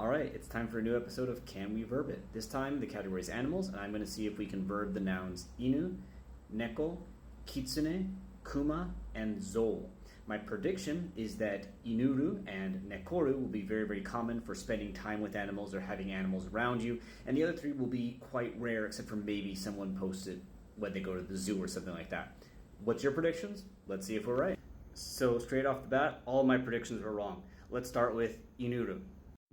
Alright, it's time for a new episode of Can We Verb It? This time the category is animals, and I'm going to see if we can verb the nouns inu, neko, kitsune, kuma, and zou. My prediction is that inuru and nekoru will be very, very common for spending time with animals or having animals around you, and the other three will be quite rare, except for maybe someone posted when they go to the zoo or something like that. What's your predictions? Let's see if we're right. So straight off the bat, all my predictions were wrong. Let's start with inuru.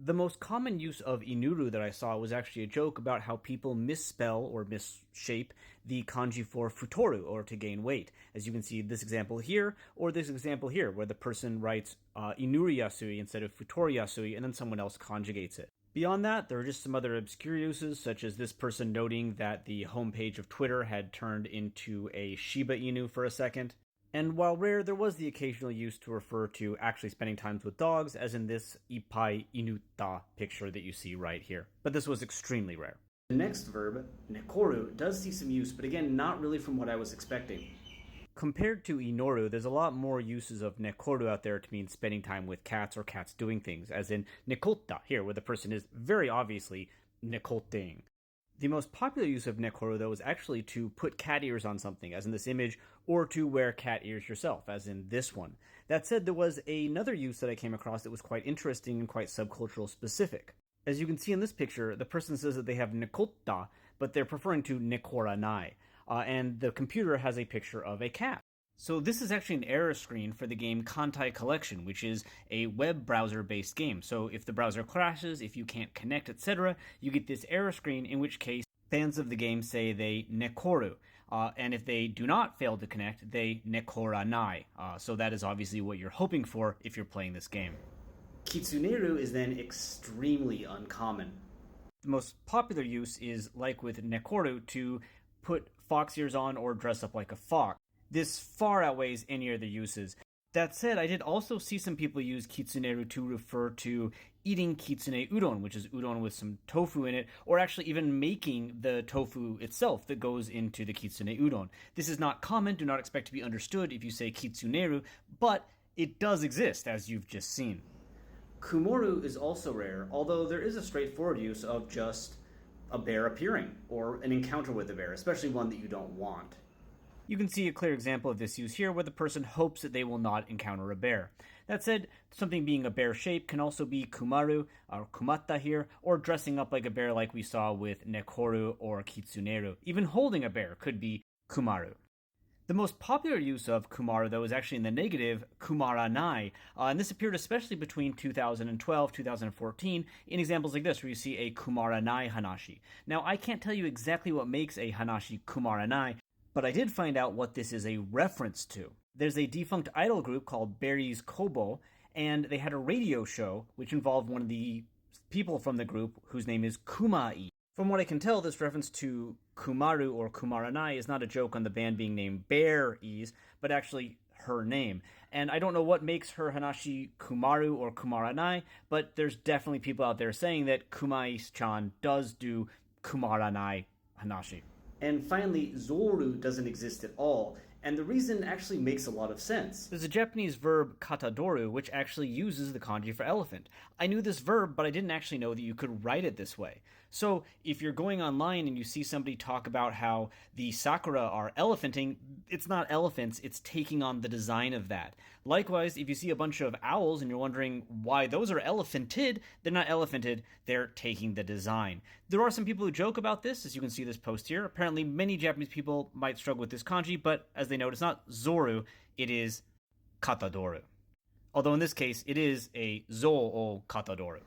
The most common use of inuru that I saw was actually a joke about how people misspell or misshape the kanji for futoru, or to gain weight. As you can see this example here, or this example here, where the person writes inuri yasui instead of futoru yasui, and then someone else conjugates it. Beyond that, there are just some other obscure uses, such as this person noting that the homepage of Twitter had turned into a Shiba Inu for a second. And while rare, there was the occasional use to refer to actually spending time with dogs, as in this Ippai Inuta picture that you see right here. But this was extremely rare. The next verb, nekoru, does see some use, but again, not really from what I was expecting. Compared to inoru, there's a lot more uses of nekoru out there to mean spending time with cats or cats doing things, as in nekota here, where the person is very obviously nekoting. The most popular use of nekoru, though, is actually to put cat ears on something, as in this image, or to wear cat ears yourself, as in this one. That said, there was another use that I came across that was quite interesting and quite subcultural specific. As you can see in this picture, the person says that they have nekota, but they're preferring to nekoranai, and the computer has a picture of a cat. So this is actually an error screen for the game Kantai Collection, which is a web browser-based game. So if the browser crashes, if you can't connect, etc., you get this error screen, in which case fans of the game say they nekoru. And if they do not fail to connect, they nekoranai. So that is obviously what you're hoping for if you're playing this game. Kitsuneru is then extremely uncommon. The most popular use is, like with nekoru, to put fox ears on or dress up like a fox. This far outweighs any other uses. That said, I did also see some people use kitsuneru to refer to eating kitsune udon, which is udon with some tofu in it, or actually even making the tofu itself that goes into the kitsune udon. This is not common, do not expect to be understood if you say kitsuneru, but it does exist, as you've just seen. Kumoru is also rare, although there is a straightforward use of just a bear appearing, or an encounter with a bear, especially one that you don't want. You can see a clear example of this use here, where the person hopes that they will not encounter a bear. That said, something being a bear shape can also be kumaru, or kumata here, or dressing up like a bear like we saw with nekoru or kitsuneru. Even holding a bear could be kumaru. The most popular use of kumaru, though, is actually in the negative, kumaranai, and this appeared especially between 2012, 2014, in examples like this, where you see a kumaranai hanashi. Now, I can't tell you exactly what makes a hanashi kumaranai, but I did find out what this is a reference to. There's a defunct idol group called Berry's Kobo, and they had a radio show which involved one of the people from the group whose name is Kumai. From what I can tell, this reference to Kumaru or Kumaranai is not a joke on the band being named Bear-Ease, but actually her name. And I don't know what makes her Hanashi Kumaru or Kumaranai, but there's definitely people out there saying that Kumai-chan does do Kumaranai Hanashi. And finally, zoru doesn't exist at all, and the reason actually makes a lot of sense. There's a Japanese verb katadoru, which actually uses the kanji for elephant. I knew this verb, but I didn't actually know that you could write it this way. So if you're going online and you see somebody talk about how the sakura are elephanting, it's not elephants, it's taking on the design of that. Likewise, if you see a bunch of owls and you're wondering why those are elephanted, they're not elephanted, they're taking the design. There are some people who joke about this, as you can see this post here. Apparently many Japanese people might struggle with this kanji, but as they note, it's not zoru, it is katadoru. Although in this case, it is a zo o katadoru.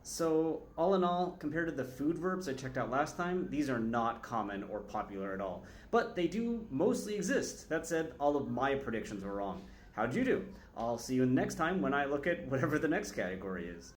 So, all in all, compared to the food verbs I checked out last time, these are not common or popular at all. But they do mostly exist. That said, all of my predictions were wrong. How'd you do? I'll see you next time when I look at whatever the next category is.